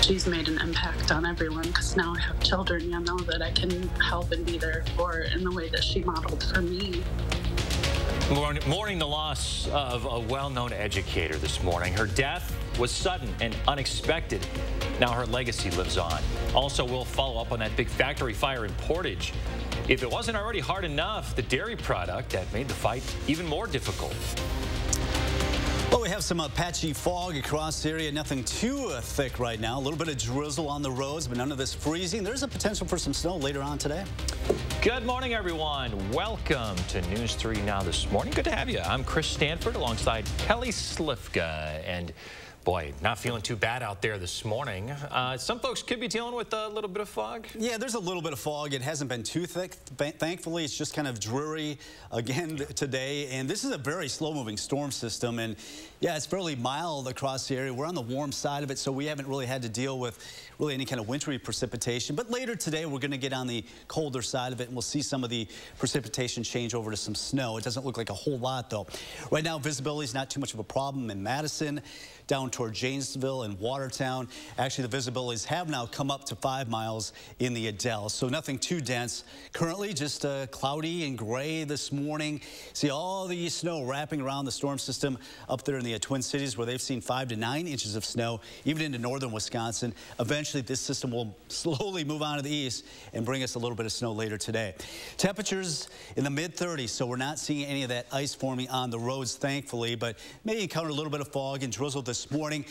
She's made an impact on everyone because now I have children, you know, that I can help and be there for in the way that she modeled for me. Mourning the loss of a well-known educator this morning. Her death was sudden and unexpected. Now her legacy lives on. Also, we'll follow up on that big factory fire in Portage. If it wasn't already hard enough, the dairy product that made the fight even more difficult. Well, we have some patchy fog across the area. Nothing too thick right now. A little bit of drizzle on the roads, but none of this freezing. There's a potential for some snow later on today. Good morning, everyone. Welcome to News 3 Now this morning. Good to have you. I'm Chris Stanford alongside Kelly Slifka. And boy, not feeling too bad out there this morning. Some folks could be dealing with a little bit of fog. Yeah, there's a little bit of fog. It hasn't been too thick. Thankfully, it's just kind of dreary again today. And this is a very slow-moving storm system. And yeah, it's fairly mild across the area. We're on the warm side of it, so we haven't really had to deal with really any kind of wintry precipitation. But later today, we're going to get on the colder side of it, and we'll see some of the precipitation change over to some snow. It doesn't look like a whole lot, though. Right now, visibility is not too much of a problem in Madison, down toward Janesville and Watertown. Actually, the visibilities have now come up to 5 miles in the Adele, so nothing too dense. Currently, just cloudy and gray this morning. See all the snow wrapping around the storm system up there in the Twin Cities, where they've seen 5 to 9 inches of snow, even into northern Wisconsin. Eventually, this system will slowly move on to the east and bring us a little bit of snow later today. Temperatures in the mid-30s, so we're not seeing any of that ice forming on the roads, thankfully, but may encounter a little bit of fog and drizzle this morning.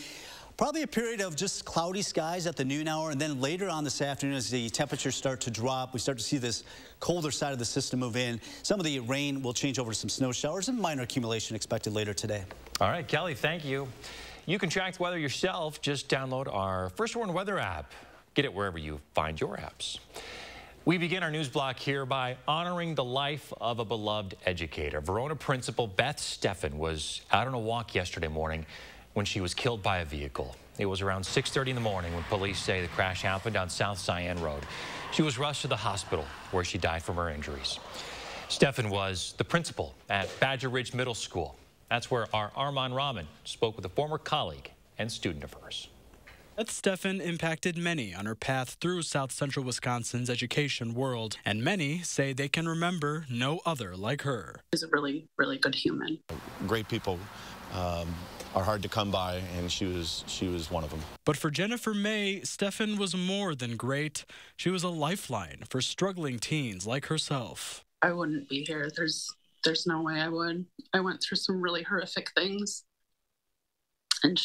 Probably a period of just cloudy skies at the noon hour, and then later on this afternoon as the temperatures start to drop, we start to see this colder side of the system move in. Some of the rain will change over to some snow showers and minor accumulation expected later today. All right, Kelly, thank you. You can track the weather yourself. Just download our First Warn Weather app. Get it wherever you find your apps. We begin our news block here by honoring the life of a beloved educator. Verona principal Beth Steffen was out on a walk yesterday morning when she was killed by a vehicle. It was around 6:30 in the morning when police say the crash happened on South Cheyenne Road. She was rushed to the hospital where she died from her injuries. Steffen was the principal at Badger Ridge Middle School. That's where our Armand Rahman spoke with a former colleague and student of hers. Beth Steffen impacted many on her path through South Central Wisconsin's education world, and many say they can remember no other like her. She's a really, really good human. Great people are hard to come by, and she was one of them. But for Jennifer May, Steffen was more than great. She was a lifeline for struggling teens like herself. I wouldn't be here. There's no way I would. I went through some really horrific things. And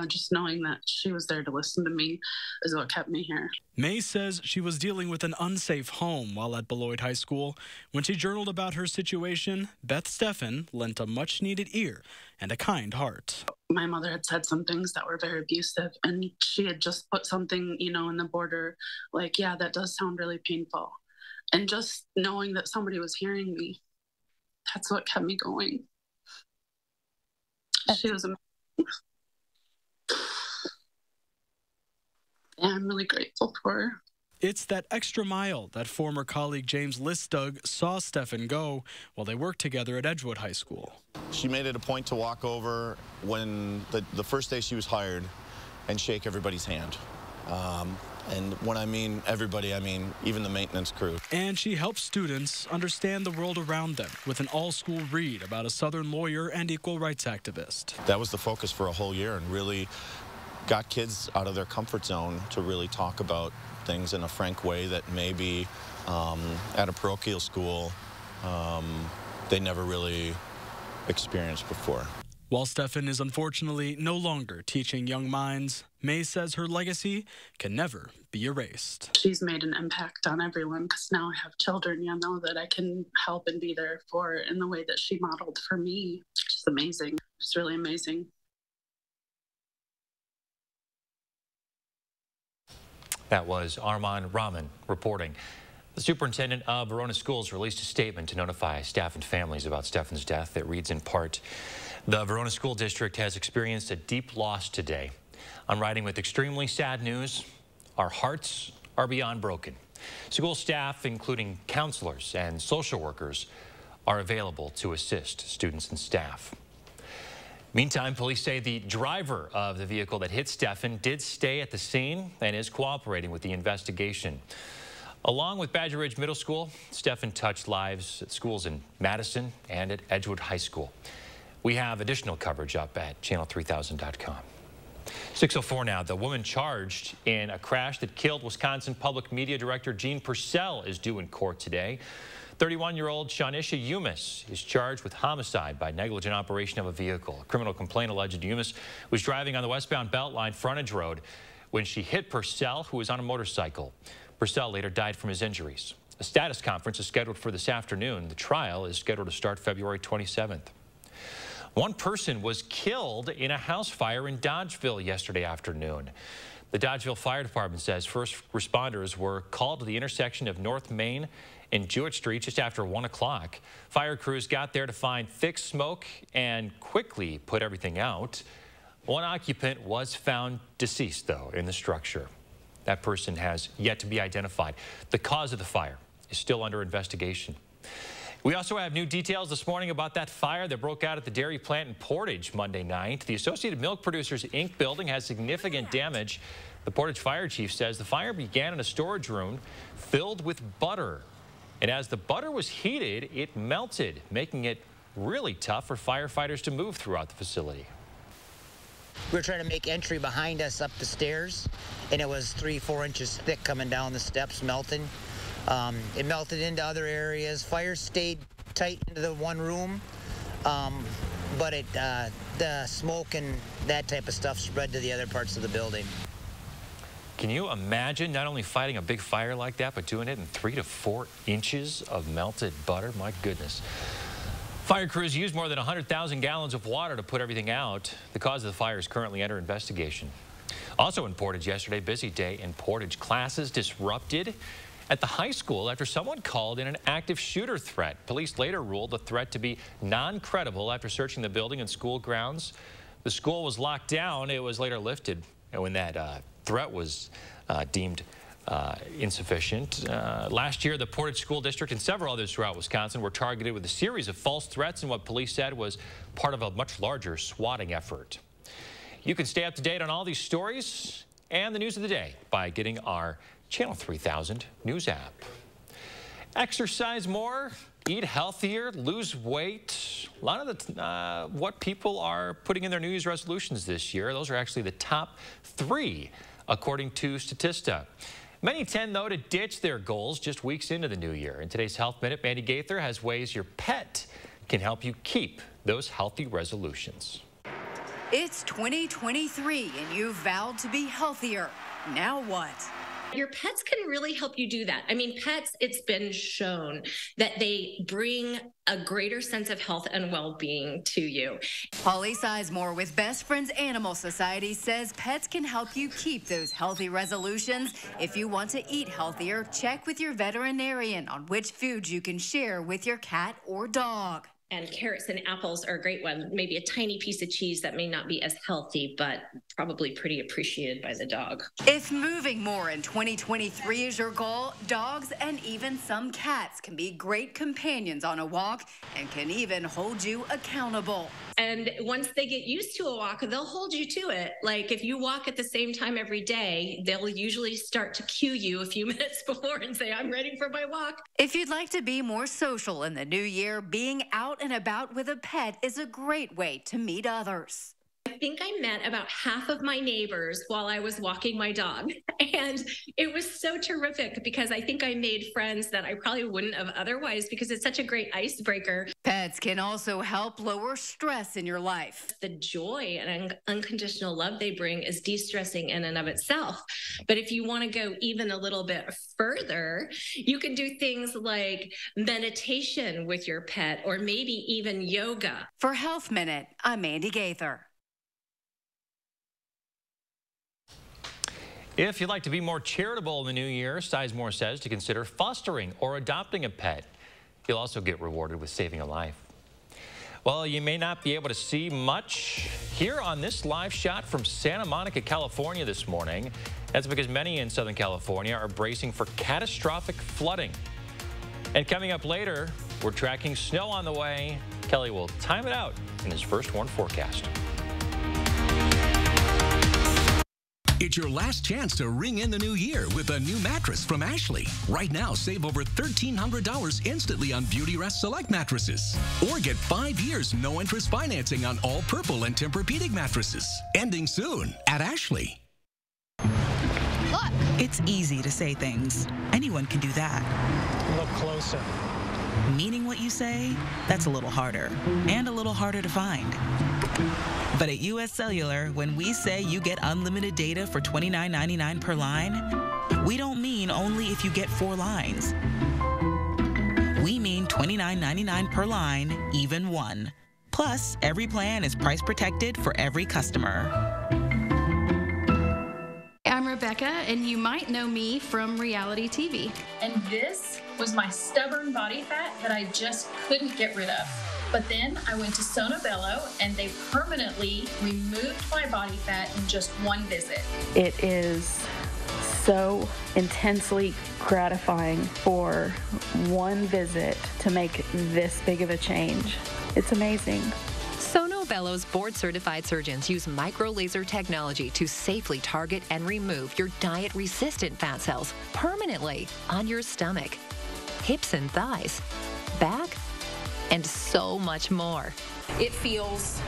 just knowing that she was there to listen to me is what kept me here. May says she was dealing with an unsafe home while at Beloit High School. When she journaled about her situation, Beth Steffen lent a much-needed ear and a kind heart. My mother had said some things that were very abusive, and she had just put something, you know, in the border, like, yeah, that does sound really painful. And just knowing that somebody was hearing me, that's what kept me going. She was amazing. And I'm really grateful for her. It's that extra mile that former colleague James Listug saw Steffen go while they worked together at Edgewood High School. She made it a point to walk over when the first day she was hired and shake everybody's hand. And when I mean everybody, I mean even the maintenance crew. And she helps students understand the world around them with an all-school read about a Southern lawyer and equal rights activist. That was the focus for a whole year, and really got kids out of their comfort zone to really talk about things in a frank way that maybe at a parochial school they never really experienced before. While Steffen is unfortunately no longer teaching young minds, May says her legacy can never be erased. She's made an impact on everyone because now I have children, you know, that I can help and be there for in the way that she modeled for me. She's amazing. She's really amazing. That was Armand Rahman reporting. The superintendent of Verona Schools released a statement to notify staff and families about Steffen's death. It reads in part, "The Verona School District has experienced a deep loss today. I'm writing with extremely sad news. Our hearts are beyond broken. School staff, including counselors and social workers, are available to assist students and staff." Meantime, police say the driver of the vehicle that hit Stefan did stay at the scene and is cooperating with the investigation. Along with Badger Ridge Middle School, Stefan touched lives at schools in Madison and at Edgewood High School. We have additional coverage up at channel3000.com. 6:04 now. The woman charged in a crash that killed Wisconsin Public Media Director Gene Purcell is due in court today. 31-year-old Shawnisha Umis is charged with homicide by negligent operation of a vehicle. A criminal complaint alleged Umis was driving on the westbound Beltline frontage road when she hit Purcell, who was on a motorcycle. Purcell later died from his injuries. A status conference is scheduled for this afternoon. The trial is scheduled to start February 27th. One person was killed in a house fire in Dodgeville yesterday afternoon. The Dodgeville Fire Department says first responders were called to the intersection of North Main and Jewett Street just after 1 o'clock. Fire crews got there to find thick smoke and quickly put everything out. One occupant was found deceased, though, in the structure. That person has yet to be identified. The cause of the fire is still under investigation. We also have new details this morning about that fire that broke out at the dairy plant in Portage Monday night. The Associated Milk Producers Inc. building has significant damage. The Portage fire chief says the fire began in a storage room filled with butter. And as the butter was heated, it melted, making it really tough for firefighters to move throughout the facility. We were trying to make entry behind us up the stairs, and it was 3-4 inches thick coming down the steps, melting. It melted into other areas. Fire stayed tight into the one room, but the smoke and that type of stuff spread to the other parts of the building. Can you imagine not only fighting a big fire like that, but doing it in 3 to 4 inches of melted butter? My goodness. Fire crews used more than 100,000 gallons of water to put everything out. The cause of the fire is currently under investigation. Also in Portage yesterday, busy day in Portage. Classes disrupted at the high school after someone called in an active shooter threat. Police later ruled the threat to be non-credible after searching the building and school grounds. The school was locked down. It was later lifted when that threat was deemed insufficient. Last year, the Portage School District and several others throughout Wisconsin were targeted with a series of false threats and what police said was part of a much larger swatting effort. You can stay up to date on all these stories and the news of the day by getting our Channel 3000 news app. Exercise more, eat healthier, lose weight. A lot of what people are putting in their New Year's resolutions this year, those are actually the top 3, according to Statista. Many tend, though, to ditch their goals just weeks into the new year. In today's Health Minute, Mandy Gaither has ways your pet can help you keep those healthy resolutions. It's 2023 and you've vowed to be healthier. Now what? Your pets can really help you do that. I mean, pets, it's been shown that they bring a greater sense of health and well-being to you. Holly Sizemore with Best Friends Animal Society says pets can help you keep those healthy resolutions. If you want to eat healthier, check with your veterinarian on which foods you can share with your cat or dog. And carrots and apples are a great one. Maybe a tiny piece of cheese that may not be as healthy, but probably pretty appreciated by the dog. If moving more in 2023 is your goal, dogs and even some cats can be great companions on a walk and can even hold you accountable. And once they get used to a walk, they'll hold you to it. Like if you walk at the same time every day, they'll usually start to cue you a few minutes before and say, I'm ready for my walk. If you'd like to be more social in the new year, being out and about with a pet is a great way to meet others. I think I met about half of my neighbors while I was walking my dog. And it was so terrific because I think I made friends that I probably wouldn't have otherwise because it's such a great icebreaker. Pets can also help lower stress in your life. The joy and unconditional love they bring is de-stressing in and of itself. But if you want to go even a little bit further, you can do things like meditation with your pet or maybe even yoga. For Health Minute, I'm Mandy Gaither. If you'd like to be more charitable in the new year, Sizemore says to consider fostering or adopting a pet. You'll also get rewarded with saving a life. Well, you may not be able to see much here on this live shot from Santa Monica, California this morning. That's because many in Southern California are bracing for catastrophic flooding. And coming up later, we're tracking snow on the way. Kelly will time it out in his first warn forecast. It's your last chance to ring in the new year with a new mattress from Ashley. Right now, save over $1,300 instantly on Beautyrest Select mattresses. Or get 5 years no-interest financing on all Purple and Tempur-Pedic mattresses. Ending soon at Ashley. Look! It's easy to say things. Anyone can do that. Look closer. Meaning what you say, that's a little harder. And a little harder to find. But at US Cellular, when we say you get unlimited data for $29.99 per line, we don't mean only if you get 4 lines. We mean $29.99 per line, even 1. Plus, every plan is price protected for every customer. I'm Rebecca, and you might know me from reality TV. And this was my stubborn body fat that I just couldn't get rid of. But then I went to Sono Bello, and they permanently removed my body fat in just 1 visit. It is so intensely gratifying for 1 visit to make this big of a change. It's amazing. Sono Bello's board-certified surgeons use micro-laser technology to safely target and remove your diet-resistant fat cells permanently on your stomach, hips and thighs, back, and so much more. It feels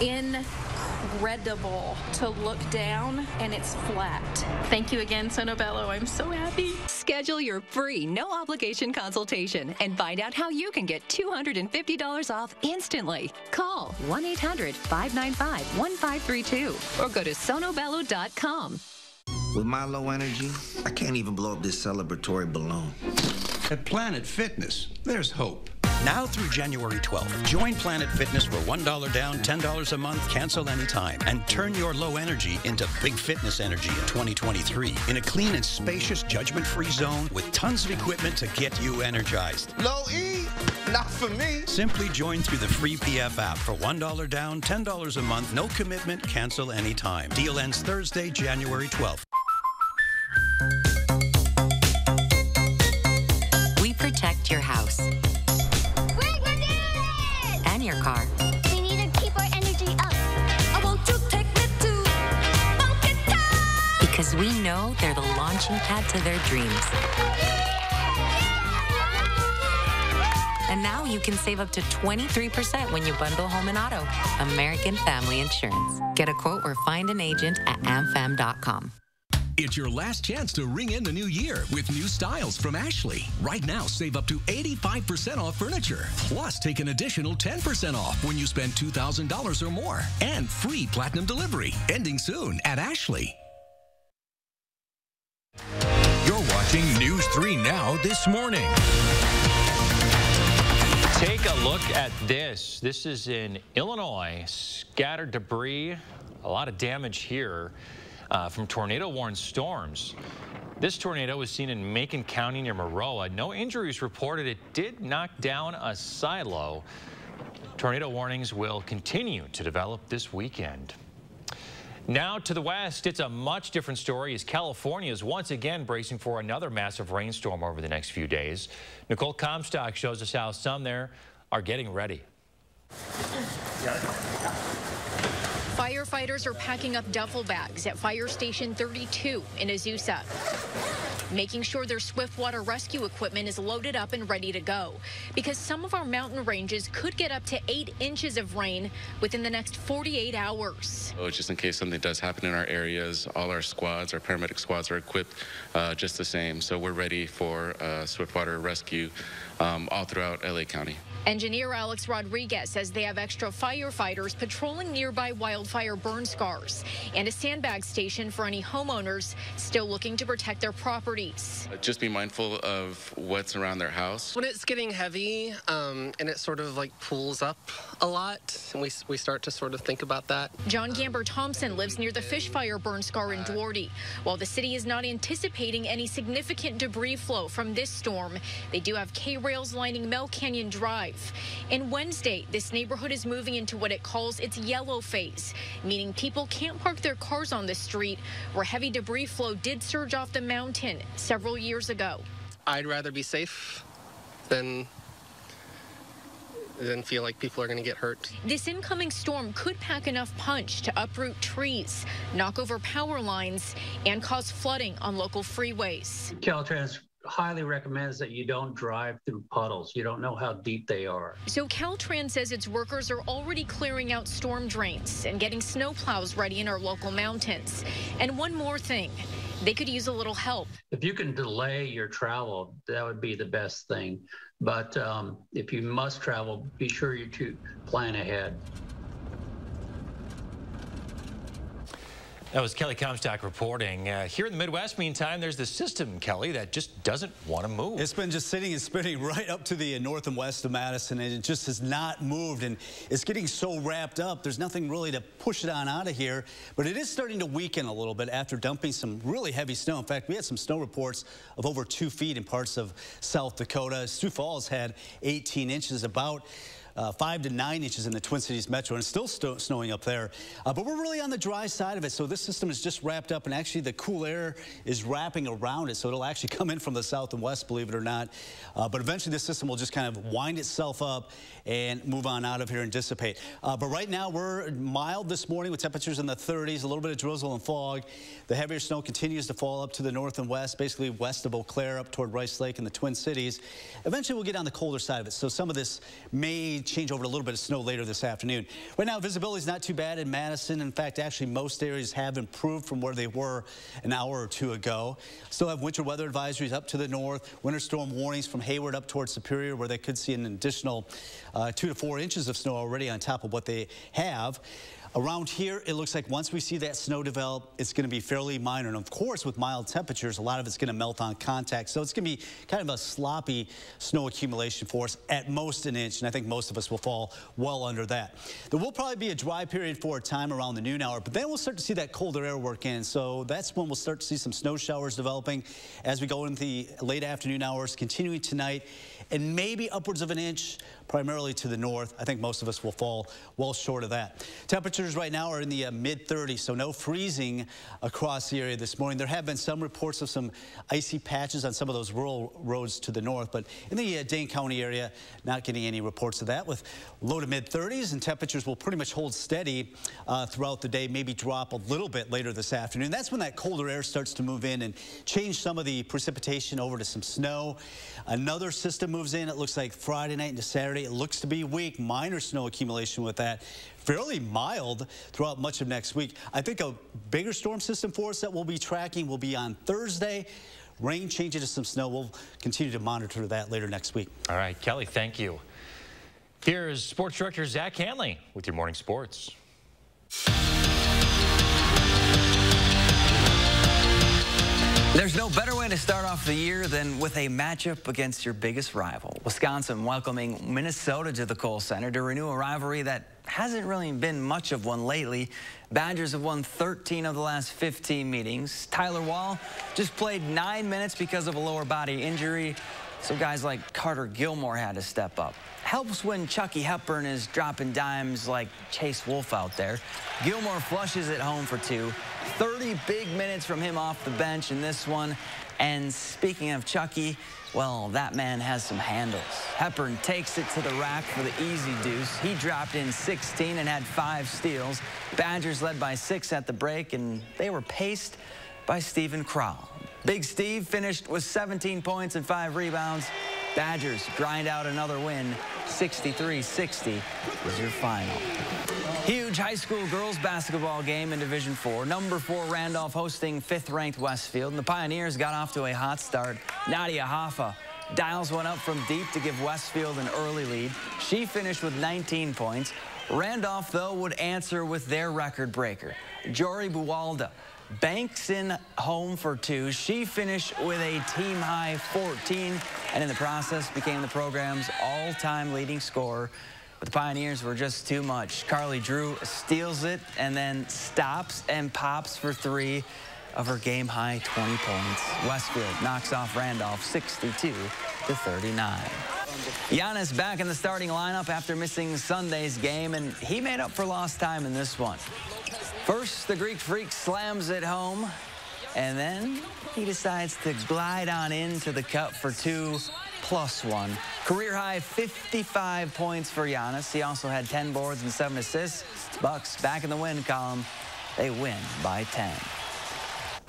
incredible to look down, and it's flat. Thank you again, Sono Bello. I'm so happy. Schedule your free, no-obligation consultation and find out how you can get $250 off instantly. Call 1-800-595-1532 or go to sonobello.com. With my low energy, I can't even blow up this celebratory balloon. At Planet Fitness, there's hope. Now through January 12th, join Planet Fitness for $1 down, $10 a month, cancel anytime, and turn your low energy into big fitness energy in 2023 in a clean and spacious, judgment-free zone with tons of equipment to get you energized. Low E? Not for me. Simply join through the free PF app for $1 down, $10 a month, no commitment, cancel anytime. Deal ends Thursday, January 12th. We protect your house. And your car. We need to keep our energy up. I want to take me to Monkey Town. Because we know they're the launching pad to their dreams. And now you can save up to 23% when you bundle home and auto. American Family Insurance. Get a quote or find an agent at amfam.com. It's your last chance to ring in the new year with new styles from Ashley. Right now, save up to 85% off furniture. Plus, take an additional 10% off when you spend $2,000 or more. And free platinum delivery. Ending soon at Ashley. You're watching News 3 Now this morning. Take a look at this. This is in Illinois. Scattered debris. A lot of damage here. From tornado-warned storms. This tornado was seen in Macon County near Maroa. No injuries reported. It did knock down a silo. Tornado warnings will continue to develop this weekend. Now to the west, it's a much different story as California is once again bracing for another massive rainstorm over the next few days. Nicole Comstock shows us how some there are getting ready. Firefighters are packing up duffel bags at Fire Station 32 in Azusa, making sure their swiftwater rescue equipment is loaded up and ready to go, because some of our mountain ranges could get up to 8 inches of rain within the next 48 hours. So just in case something does happen in our areas, all our squads, our paramedic squads are equipped just the same. So we're ready for swiftwater rescue all throughout LA County. Engineer Alex Rodriguez says they have extra firefighters patrolling nearby wildfire burn scars and a sandbag station for any homeowners still looking to protect their properties. Just be mindful of what's around their house. When it's getting heavy and it sort of like pools up a lot, and we start to sort of think about that. John Gamber Thompson lives near the fish fire burn scar in Duarte. While the city is not anticipating any significant debris flow from this storm, they do have K-rails lining Mel Canyon Drive. And Wednesday, this neighborhood is moving into what it calls its yellow phase, meaning people can't park their cars on the street where heavy debris flow did surge off the mountain several years ago. I'd rather be safe than and feel like people are going to get hurt. This incoming storm could pack enough punch to uproot trees, knock over power lines, and cause flooding on local freeways. Caltrans highly recommends that you don't drive through puddles. You don't know how deep they are. So Caltrans says its workers are already clearing out storm drains and getting snowplows ready in our local mountains. And one more thing, they could use a little help. If you can delay your travel, that would be the best thing. But if you must travel, be sure you to plan ahead. That was Kelly Comstock reporting. Here in the Midwest, meantime, there's this system, Kelly, that just doesn't want to move. It's been just sitting and spinning right up to the north and west of Madison, and it just has not moved, and it's getting so wrapped up, there's nothing really to push it on out of here, but it is starting to weaken a little bit after dumping some really heavy snow. In fact, we had some snow reports of over 2 feet in parts of South Dakota. Sioux Falls had 18 inches, about 5 to 9 inches in the Twin Cities metro, and it's still snowing up there. But we're really on the dry side of it, so this system is just wrapped up, and actually the cool air is wrapping around it, so it'll actually come in from the south and west, believe it or not. But eventually this system will just kind of wind itself up and move on out of here and dissipate. But right now we're mild this morning with temperatures in the 30s, a little bit of drizzle and fog. The heavier snow continues to fall up to the north and west, basically west of Eau Claire up toward Rice Lake and the Twin Cities. Eventually we'll get on the colder side of it, so some of this may change over to a little bit of snow later this afternoon. Right now, visibility is not too bad in Madison. In fact, actually, most areas have improved from where they were an hour or two ago. Still have winter weather advisories up to the north, winter storm warnings from Hayward up towards Superior, where they could see an additional 2 to 4 inches of snow already on top of what they have. Around here, it looks like once we see that snow develop, it's going to be fairly minor. And of course, with mild temperatures, a lot of it's going to melt on contact. So it's going to be kind of a sloppy snow accumulation for us, at most an inch. And I think most of us will fall well under that. There will probably be a dry period for a time around the noon hour, but then we'll start to see that colder air work in. So that's when we'll start to see some snow showers developing as we go into the late afternoon hours, continuing tonight, and maybe upwards of an inch, primarily to the north. I think most of us will fall well short of that. Temperatures right now are in the mid-30s, so no freezing across the area this morning. There have been some reports of some icy patches on some of those rural roads to the north, but in the Dane County area, not getting any reports of that, with low to mid-30s, and temperatures will pretty much hold steady throughout the day, maybe drop a little bit later this afternoon. That's when that colder air starts to move in and change some of the precipitation over to some snow. Another system moves in. It looks like Friday night into Saturday. It looks to be weak, minor snow accumulation with that. Fairly mild throughout much of next week. I think a bigger storm system for us that we'll be tracking will be on Thursday. Rain changing to some snow. We'll continue to monitor that later next week. All right, Kelly, thank you. Here's Sports Director Zach Hanley with your morning sports. There's no better way to start off the year than with a matchup against your biggest rival. Wisconsin welcoming Minnesota to the Kohl Center to renew a rivalry that hasn't really been much of one lately. Badgers have won 13 of the last 15 meetings. Tyler Wall just played 9 minutes because of a lower body injury, so guys like Carter Gilmore had to step up. Helps when Chucky Hepburn is dropping dimes like Chase Wolf out there. Gilmore flushes it home for 2. 30 big minutes from him off the bench in this one. And speaking of Chucky, well, that man has some handles. Hepburn takes it to the rack for the easy deuce. He dropped in 16 and had 5 steals. Badgers led by 6 at the break, and they were paced by Stephen Crowell. Big Steve finished with 17 points and 5 rebounds. Badgers grind out another win. 63-60 was your final. Huge high school girls basketball game in Division 4. Number 4 Randolph hosting 5th-ranked Westfield. And the Pioneers got off to a hot start. Nadia Hoffa dials one up from deep to give Westfield an early lead. She finished with 19 points. Randolph, though, would answer with their record breaker. Jory Buwalda banks in home for 2. She finished with a team-high 14, and in the process became the program's all-time leading scorer. But the Pioneers were just too much. Carly Drew steals it and then stops and pops for 3 of her game-high 20 points. Westfield knocks off Randolph 62-39. Giannis back in the starting lineup after missing Sunday's game, and he made up for lost time in this one. First, the Greek Freak slams it home, and then he decides to glide on into the cup for 2 +1. Career high 55 points for Giannis. He also had 10 boards and 7 assists. Bucks back in the win column. They win by 10.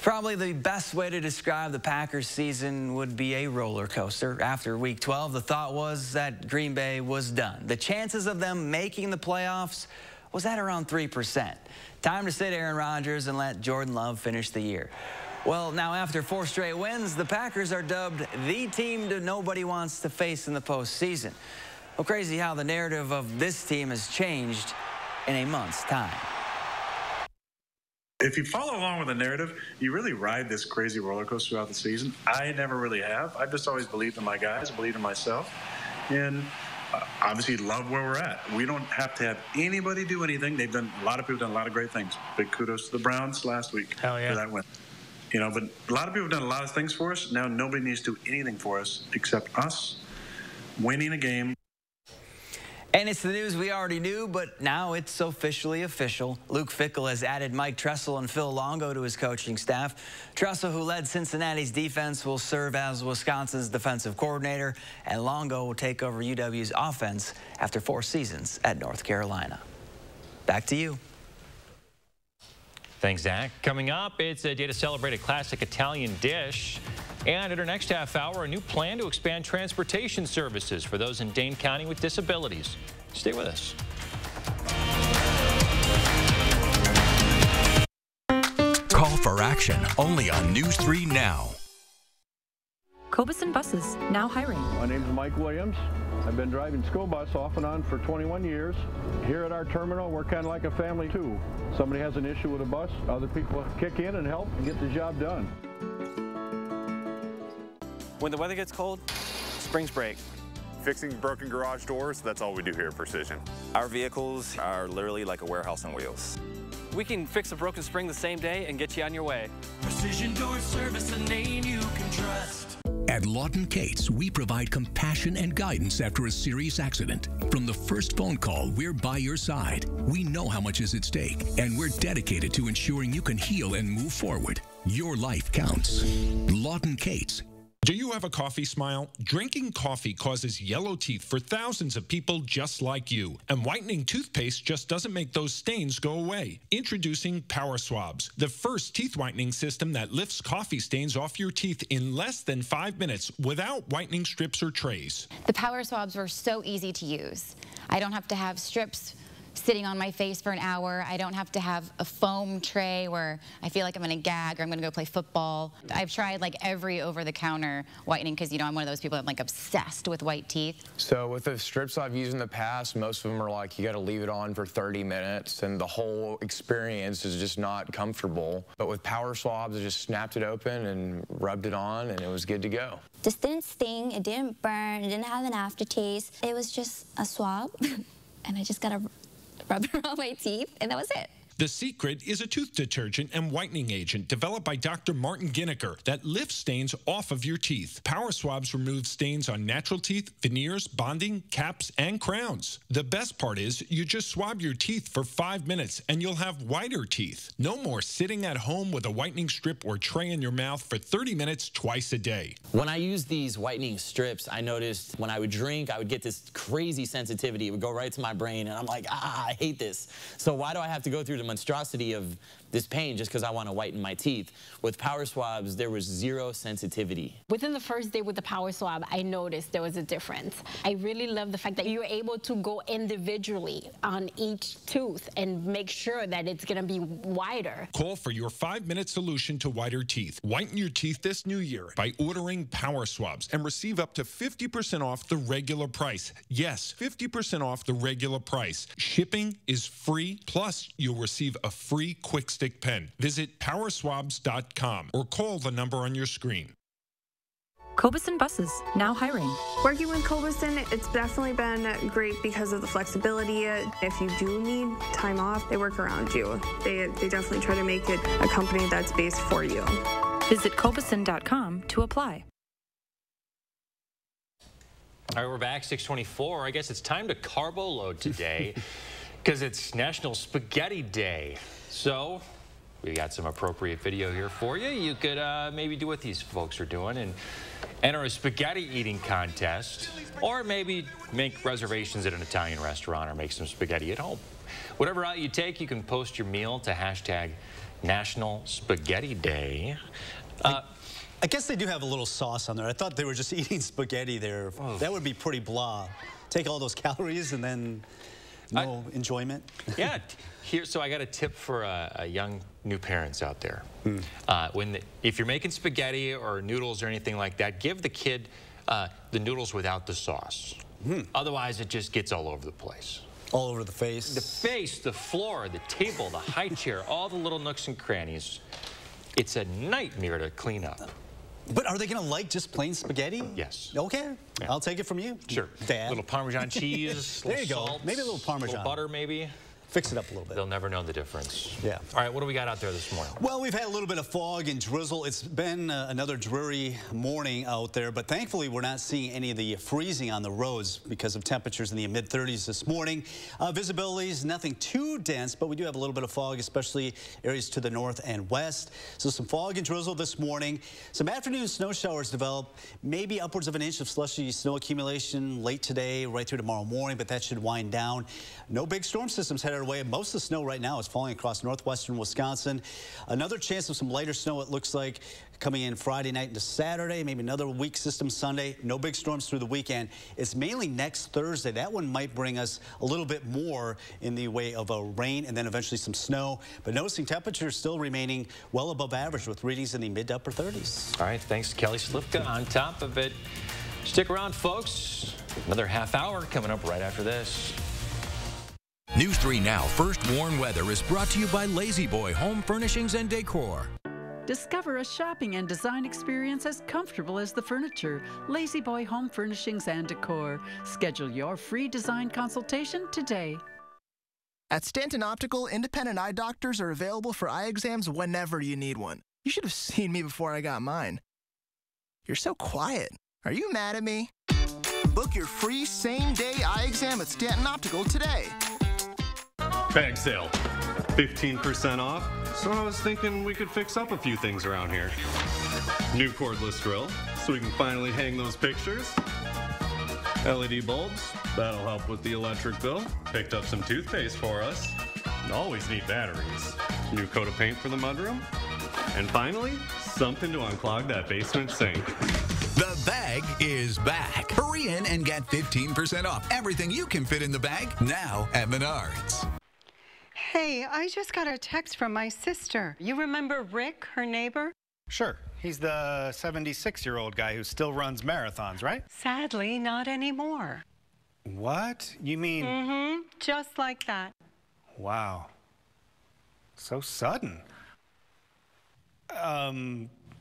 Probably the best way to describe the Packers season would be a roller coaster. After Week 12, the thought was that Green Bay was done. The chances of them making the playoffs was at around 3%. Time to sit Aaron Rodgers and let Jordan Love finish the year. Well, now after 4 straight wins, the Packers are dubbed the team that nobody wants to face in the postseason. Well, crazy how the narrative of this team has changed in a month's time. If you follow along with the narrative, you really ride this crazy roller coaster throughout the season. I never really have. I've just always believed in my guys, believed in myself, and obviously love where we're at. We don't have to have anybody do anything. They've done, a lot of people have done a lot of great things. Big kudos to the Browns last week for that win. You know, but a lot of people have done a lot of things for us. Now nobody needs to do anything for us except us winning a game. And it's the news we already knew, but now it's officially official. Luke Fickell has added Mike Tressel and Phil Longo to his coaching staff. Tressel, who led Cincinnati's defense, will serve as Wisconsin's defensive coordinator, and Longo will take over UW's offense after 4 seasons at North Carolina. Back to you. Thanks, Zach. Coming up, it's a day to celebrate a classic Italian dish. And in our next half hour, a new plan to expand transportation services for those in Dane County with disabilities. Stay with us. Call for action only on News 3 Now. Cobison Buses, now hiring. My name is Mike Williams. I've been driving school bus off and on for 21 years. Here at our terminal, we're kind of like a family too. Somebody has an issue with a bus, other people kick in and help and get the job done. When the weather gets cold, springs break. Fixing broken garage doors, that's all we do here at Precision. Our vehicles are literally like a warehouse on wheels. We can fix a broken spring the same day and get you on your way. Precision Door Service, a name you can trust. At Lawton Cates, we provide compassion and guidance after a serious accident. From the first phone call, we're by your side. We know how much is at stake, and we're dedicated to ensuring you can heal and move forward. Your life counts. Lawton Cates. Do you have a coffee smile? Drinking coffee causes yellow teeth for thousands of people just like you. And whitening toothpaste just doesn't make those stains go away. Introducing Power Swabs, the first teeth whitening system that lifts coffee stains off your teeth in less than 5 minutes without whitening strips or trays. The Power Swabs were so easy to use. I don't have to have strips sitting on my face for an hour. I don't have to have a foam tray where I feel like I'm going to gag or I'm going to go play football. I've tried like every over-the-counter whitening because, you know, I'm one of those people that's like obsessed with white teeth. So with the strips I've used in the past, most of them are like you got to leave it on for 30 minutes and the whole experience is just not comfortable. But with Power Swabs, I just snapped it open and rubbed it on and it was good to go. This didn't sting, it didn't burn, it didn't have an aftertaste. It was just a swab and I just got to rub it on my teeth, and that was it. The secret is a tooth detergent and whitening agent developed by Dr. Martin Ginniker that lifts stains off of your teeth. Power Swabs remove stains on natural teeth, veneers, bonding, caps, and crowns. The best part is you just swab your teeth for 5 minutes and you'll have whiter teeth. No more sitting at home with a whitening strip or tray in your mouth for 30 minutes twice a day. When I use these whitening strips, I noticed when I would drink, I would get this crazy sensitivity. It would go right to my brain, and I'm like, I hate this. So why do I have to go through the monstrosity of this pain just because I want to whiten my teeth? With Power Swabs, there was zero sensitivity. Within the first day with the Power Swab, I noticed there was a difference. I really love the fact that you're able to go individually on each tooth and make sure that it's going to be wider. Call for your 5-minute solution to whiter teeth. Whiten your teeth this new year by ordering Power Swabs and receive up to 50% off the regular price. Yes, 50% off the regular price. Shipping is free, plus you'll receive a free Quick Stick pen. Visit powerswabs.com or call the number on your screen. Cobison Buses, now hiring. Working with Cobison, it's definitely been great because of the flexibility. If you do need time off, they work around you. They definitely try to make it a company that's based for you. Visit Cobison.com to apply. All right, we're back, 6:24. I guess it's time to carbo load today because it's National Spaghetti Day. So We got some appropriate video here for you. You could maybe do what these folks are doing and enter a spaghetti eating contest, or maybe make reservations at an Italian restaurant or make some spaghetti at home. Whatever route you take, you can post your meal to hashtag National Spaghetti Day. I guess they do have a little sauce on there. I thought they were just eating spaghetti there. Oh. That would be pretty blah. Take all those calories and then no enjoyment. Yeah. So I got a tip for young new parents out there. If you're making spaghetti or noodles or anything like that, give the kid the noodles without the sauce. Otherwise, it just gets all over the place. All over the face? The face, the floor, the table, the high chair, all the little nooks and crannies. It's a nightmare to clean up. But are they going to like just plain spaghetti? Yes. Okay. Yeah. I'll take it from you. Sure. Dad. Little Parmesan cheese. There you go. Salt, maybe a little Parmesan. Little butter, maybe. Fix it up a little bit. They'll never know the difference. Yeah. All right, what do we got out there this morning? Well, we've had a little bit of fog and drizzle. It's been another dreary morning out there, but thankfully we're not seeing any of the freezing on the roads because of temperatures in the mid-30s this morning. Visibility is nothing too dense, but we do have a little bit of fog, especially areas to the north and west. So some fog and drizzle this morning. Some afternoon snow showers develop, maybe upwards of an inch of slushy snow accumulation late today, right through tomorrow morning, but that should wind down. No big storm systems headed our way. Most of the snow right now is falling across northwestern Wisconsin. Another chance of some lighter snow, it looks like, coming in Friday night into Saturday, maybe another weak system Sunday. No big storms through the weekend. It's mainly next Thursday. That one might bring us a little bit more in the way of rain and then eventually some snow. But noticing temperatures still remaining well above average with readings in the mid to upper 30s. All right, thanks to Kelly Slivka on top of it. Stick around, folks. Another half hour coming up right after this. News 3 Now First Warn Weather is brought to you by Lazy Boy Home Furnishings and Decor. Discover a shopping and design experience as comfortable as the furniture. Lazy Boy Home Furnishings and Decor. Schedule your free design consultation today. At Stanton Optical, independent eye doctors are available for eye exams whenever you need one. You should have seen me before I got mine. You're so quiet. Are you mad at me? Book your free same-day eye exam at Stanton Optical today. Bag sale, 15% off. So I was thinking we could fix up a few things around here. New cordless drill, so we can finally hang those pictures. LED bulbs, that'll help with the electric bill. Picked up some toothpaste for us. Always need batteries. New coat of paint for the mudroom. And finally, something to unclog that basement sink. The bag is back. Hurry in and get 15% off everything you can fit in the bag now at Menards. Hey, I just got a text from my sister. You remember Rick, her neighbor? Sure. He's the 76-year-old guy who still runs marathons, right? Sadly, not anymore. What? You mean... Mm-hmm. Just like that. Wow. So sudden.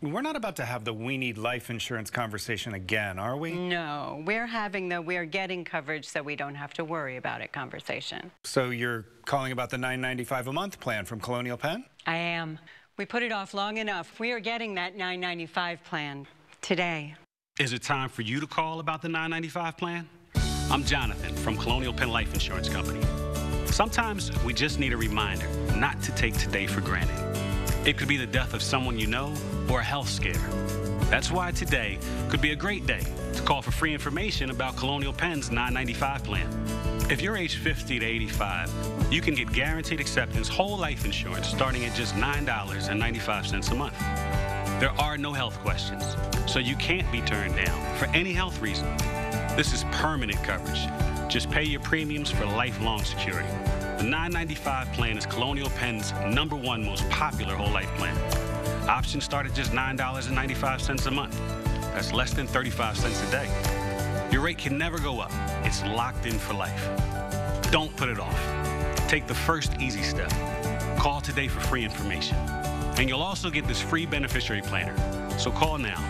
We're not about to have the we need life insurance conversation again, are we? No, we're having the we're getting coverage so we don't have to worry about it conversation. So you're calling about the $9.95 a month plan from Colonial Penn? I am. We put it off long enough. We are getting that $9.95 plan today. Is it time for you to call about the $9.95 plan? I'm Jonathan from Colonial Penn Life Insurance Company. Sometimes we just need a reminder not to take today for granted. It could be the death of someone you know or a health scare. That's why today could be a great day to call for free information about Colonial Penn's $9.95 plan. If you're age 50 to 85, you can get guaranteed acceptance whole life insurance starting at just $9.95 a month. There are no health questions, so you can't be turned down for any health reason. This is permanent coverage. Just pay your premiums for lifelong security. The $9.95 plan is Colonial Penn's #1 most popular whole life plan. Options start at just $9.95 a month. That's less than 35 cents a day. Your rate can never go up. It's locked in for life. Don't put it off. Take the first easy step. Call today for free information. And you'll also get this free beneficiary planner. So call now.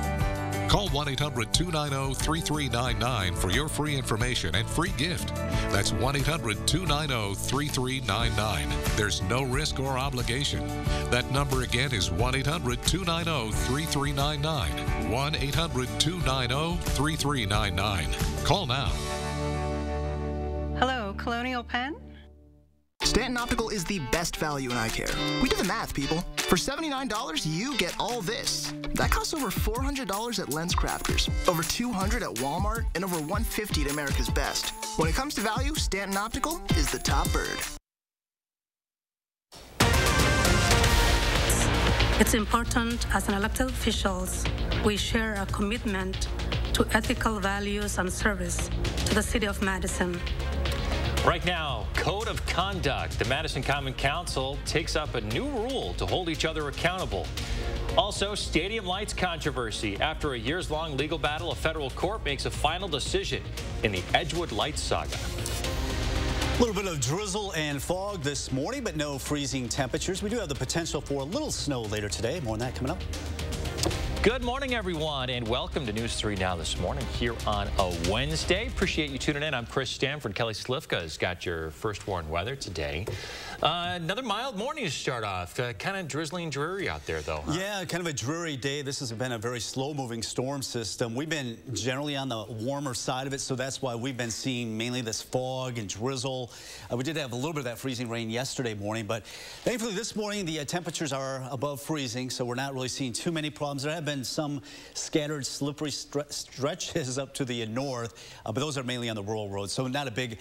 Call 1-800-290-3399 for your free information and free gift. That's 1-800-290-3399. There's no risk or obligation. That number again is 1-800-290-3399. 1-800-290-3399. Call now. Hello, Colonial Penn? Stanton Optical is the best value in eye care. We do the math, people. For $79, you get all this. That costs over $400 at LensCrafters, over $200 at Walmart, and over $150 at America's Best. When it comes to value, Stanton Optical is the top bird. It's important as an elected officials, we share a commitment to ethical values and service to the city of Madison. Right now, Code of Conduct. The Madison Common Council takes up a new rule to hold each other accountable. Also, stadium lights controversy. After a years-long legal battle, a federal court makes a final decision in the Edgewood Lights saga. A little bit of drizzle and fog this morning, but no freezing temperatures. We do have the potential for a little snow later today. More on that coming up. Good morning, everyone, and welcome to News 3 Now this morning here on a Wednesday. Appreciate you tuning in. I'm Chris Stanford. Kelly Slifka has got your first warned weather today. Another mild morning to start off. Kind of drizzly and dreary out there, though. Huh? Yeah, kind of a dreary day. This has been a very slow-moving storm system. We've been generally on the warmer side of it, so that's why we've been seeing mainly this fog and drizzle. We did have a little bit of that freezing rain yesterday morning, but thankfully this morning the temperatures are above freezing, so we're not really seeing too many problems. There have been some scattered slippery stretches up to the north, but those are mainly on the rural roads, so not a big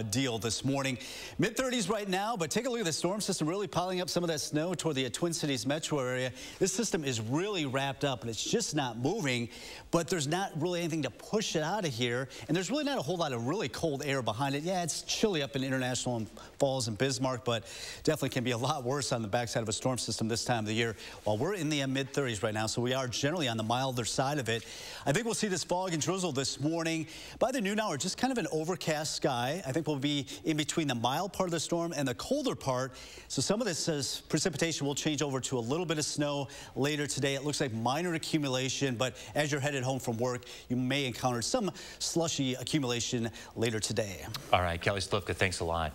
deal this morning. Mid-30s right now, but take a look at the storm system really piling up some of that snow toward the Twin Cities metro area. This system is really wrapped up, and it's just not moving, but there's not really anything to push it out of here, and there's really not a whole lot of really cold air behind it. Yeah, it's chilly up in International Falls and Bismarck, but definitely can be a lot worse on the backside of a storm system this time of the year. While we're in the mid-30s right now, so we are generally on the milder side of it. I think we'll see this fog and drizzle this morning. By the noon hour, just kind of an overcast sky. I think we'll be in between the mild part of the storm and the colder part. So some of this precipitation will change over to a little bit of snow later today. It looks like minor accumulation, but as you're headed home from work, you may encounter some slushy accumulation later today. All right, Kelly Slifka, thanks a lot.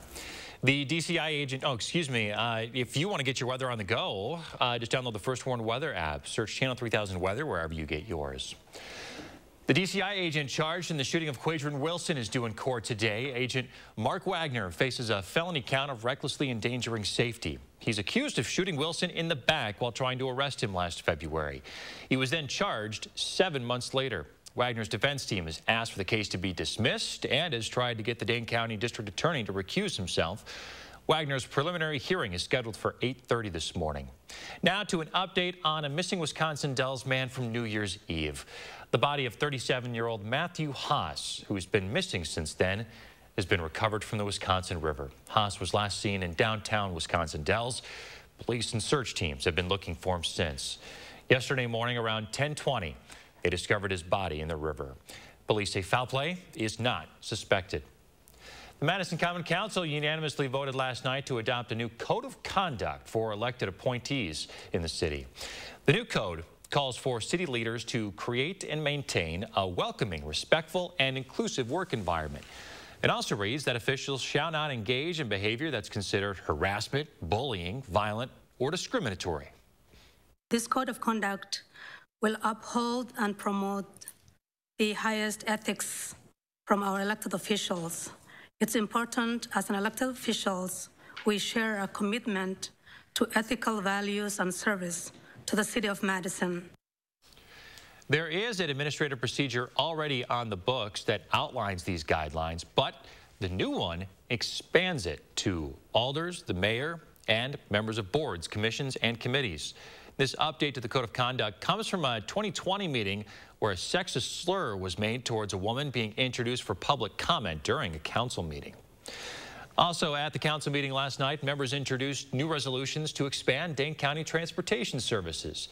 The DCI agent, if you want to get your weather on the go, just download the First Warned Weather app. Search Channel 3000 Weather wherever you get yours. The DCI agent charged in the shooting of Quadron Wilson is due in court today. Agent Mark Wagner faces a felony count of recklessly endangering safety. He's accused of shooting Wilson in the back while trying to arrest him last February. He was then charged 7 months later. Wagner's defense team has asked for the case to be dismissed and has tried to get the Dane County District Attorney to recuse himself. Wagner's preliminary hearing is scheduled for 8:30 this morning. Now to an update on a missing Wisconsin Dells man from New Year's Eve. The body of 37-year-old Matthew Haas, who has been missing since then, has been recovered from the Wisconsin River. Haas was last seen in downtown Wisconsin Dells. Police and search teams have been looking for him since. Yesterday morning around 10:20, they discovered his body in the river. Police say foul play is not suspected. The Madison Common Council unanimously voted last night to adopt a new code of conduct for elected appointees in the city. The new code calls for city leaders to create and maintain a welcoming, respectful, and inclusive work environment. It also reads that officials shall not engage in behavior that's considered harassment, bullying, violent, or discriminatory. This code of conduct will uphold and promote the highest ethics from our elected officials. It's important as an elected officials, we share a commitment to ethical values and service to the city of Madison. There is an administrative procedure already on the books that outlines these guidelines, but the new one expands it to alders, the mayor, and members of boards, commissions, and committees. This update to the Code of Conduct comes from a 2020 meeting where a sexist slur was made towards a woman being introduced for public comment during a council meeting. Also at the council meeting last night, members introduced new resolutions to expand Dane County transportation services.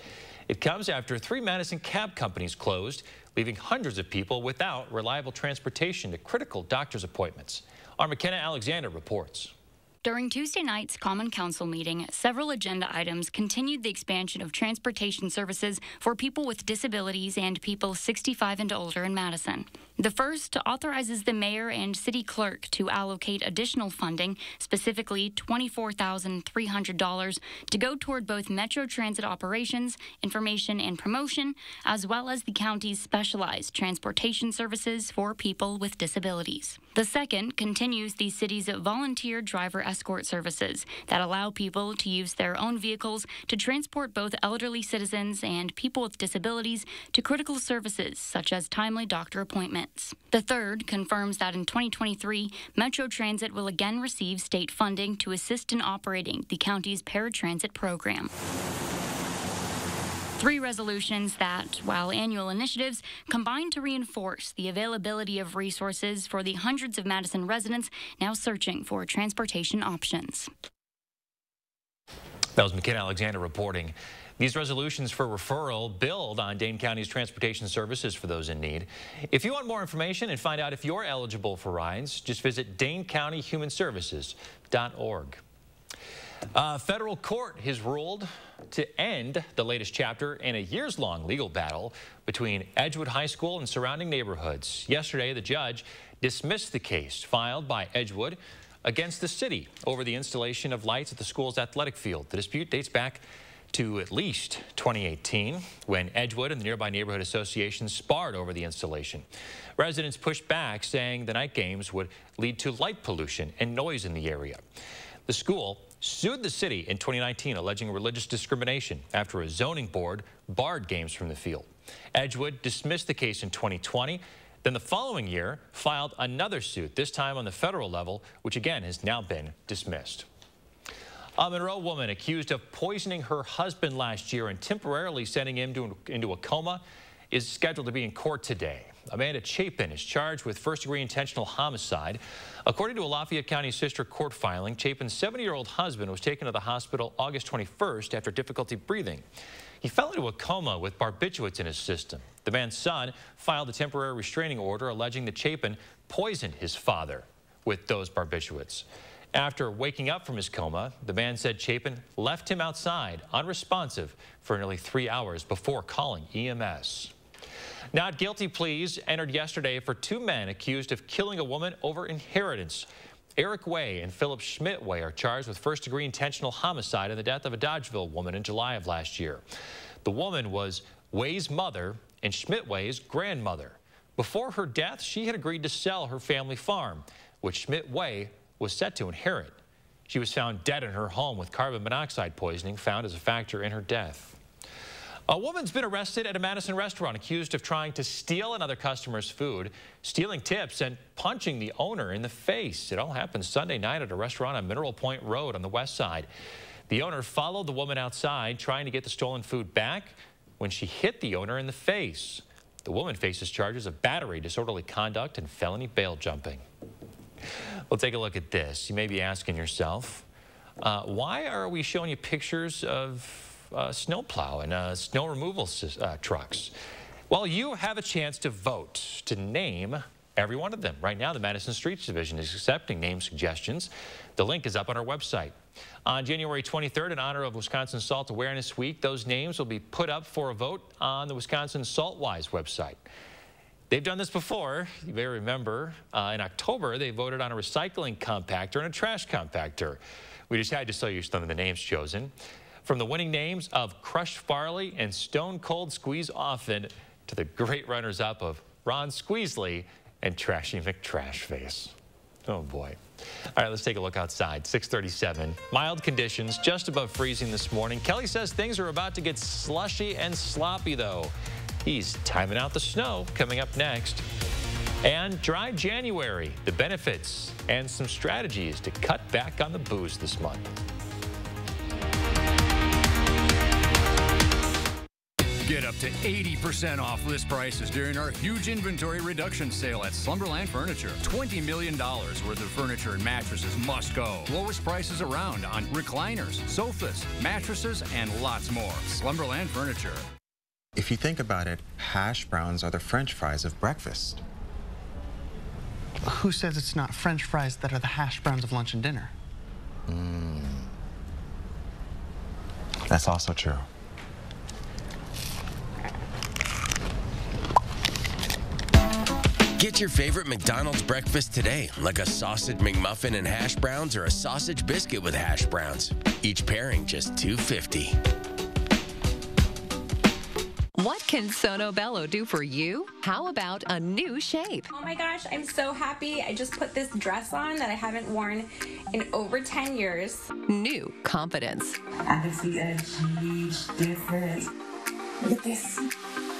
It comes after 3 Madison cab companies closed, leaving hundreds of people without reliable transportation to critical doctor's appointments. Our McKenna Alexander reports. During Tuesday night's Common Council meeting, several agenda items continued the expansion of transportation services for people with disabilities and people 65 and older in Madison. The first authorizes the mayor and city clerk to allocate additional funding, specifically $24,300, to go toward both Metro Transit operations, information and promotion, as well as the county's specialized transportation services for people with disabilities. The second continues the city's volunteer driver escort services that allow people to use their own vehicles to transport both elderly citizens and people with disabilities to critical services such as timely doctor appointments. The third confirms that in 2023, Metro Transit will again receive state funding to assist in operating the county's paratransit program. 3 resolutions that, while annual initiatives, combine to reinforce the availability of resources for the hundreds of Madison residents now searching for transportation options. That was McKenna Alexander reporting. These resolutions for referral build on Dane County's transportation services for those in need. If you want more information and find out if you're eligible for rides, just visit DaneCountyHumanServices.org. Federal court has ruled to end the latest chapter in a years-long legal battle between Edgewood High School and surrounding neighborhoods. Yesterday, the judge dismissed the case filed by Edgewood against the city over the installation of lights at the school's athletic field. The dispute dates back to at least 2018, when Edgewood and the nearby neighborhood association sparred over the installation. Residents pushed back, saying the night games would lead to light pollution and noise in the area. The school sued the city in 2019, alleging religious discrimination after a zoning board barred games from the field. Edgewood dismissed the case in 2020. Then the following year filed another suit, this time on the federal level, which again has now been dismissed. A Monroe woman accused of poisoning her husband last year and temporarily sending him into a coma is scheduled to be in court today. Amanda Chapin is charged with first-degree intentional homicide. According to a Lafayette County sister court filing, Chapin's 70-year-old husband was taken to the hospital August 21st after difficulty breathing. He fell into a coma with barbiturates in his system. The man's son filed a temporary restraining order alleging that Chapin poisoned his father with those barbiturates. After waking up from his coma, the man said Chapin left him outside, unresponsive, for nearly 3 hours before calling EMS. Not guilty pleas entered yesterday for 2 men accused of killing a woman over inheritance. Eric Way and Philip Schmidt Way are charged with first-degree intentional homicide in the death of a Dodgeville woman in July of last year. The woman was Way's mother and Schmidt Way's grandmother. Before her death, she had agreed to sell her family farm, which Schmidt Way was set to inherit. She was found dead in her home with carbon monoxide poisoning found as a factor in her death. A woman's been arrested at a Madison restaurant accused of trying to steal another customer's food, stealing tips, and punching the owner in the face. It all happened Sunday night at a restaurant on Mineral Point Road on the west side. The owner followed the woman outside, trying to get the stolen food back when she hit the owner in the face. The woman faces charges of battery, disorderly conduct, and felony bail jumping. Well, take a look at this. You may be asking yourself, why are we showing you pictures of snowplow and snow removal trucks? Well, you have a chance to vote to name every one of them. Right now, the Madison Streets Division is accepting name suggestions. The link is up on our website. On January 23rd, in honor of Wisconsin Salt Awareness Week, those names will be put up for a vote on the Wisconsin Saltwise website. They've done this before. You may remember in October, they voted on a recycling compactor and a trash compactor. We just had to show you some of the names chosen. From the winning names of Crushed Barley and Stone Cold Squeeze Often to the great runners-up of Ron Squeezley and Trashy McTrashface. Oh, boy. All right, let's take a look outside. 6:37. Mild conditions, just above freezing this morning. Kelly says things are about to get slushy and sloppy, though. He's timing out the snow coming up next. And dry January, the benefits and some strategies to cut back on the booze this month. Get up to 80% off list prices during our huge inventory reduction sale at Slumberland Furniture. $20 million worth of furniture and mattresses must go. Lowest prices around on recliners, sofas, mattresses, and lots more. Slumberland Furniture. If you think about it, hash browns are the French fries of breakfast. Who says it's not French fries that are the hash browns of lunch and dinner? That's also true. Get your favorite McDonald's breakfast today, like a sausage McMuffin and hash browns or a sausage biscuit with hash browns. Each pairing just $2.50. What can Sono Bello do for you? How about a new shape? Oh my gosh, I'm so happy. I just put this dress on that I haven't worn in over 10 years. New confidence. I can see a huge difference. Look at this.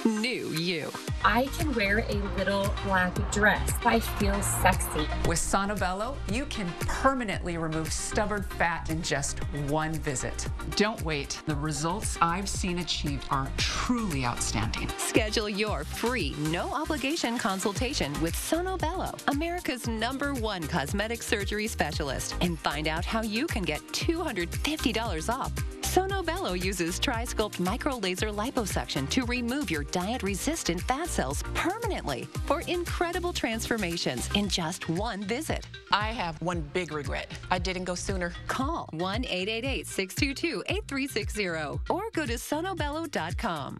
New you. I can wear a little black dress. I feel sexy. With Sono Bello, you can permanently remove stubborn fat in just one visit. Don't wait. The results I've seen achieved are truly outstanding. Schedule your free, no-obligation consultation with Sono Bello, America's #1 cosmetic surgery specialist, and find out how you can get $250 off. Sono Bello uses Tri-Sculpt micro-laser liposuction to remove your diet-resistant fat cells permanently for incredible transformations in just one visit. I have one big regret. I didn't go sooner. Call 1-888-622-8360 or go to sonobello.com.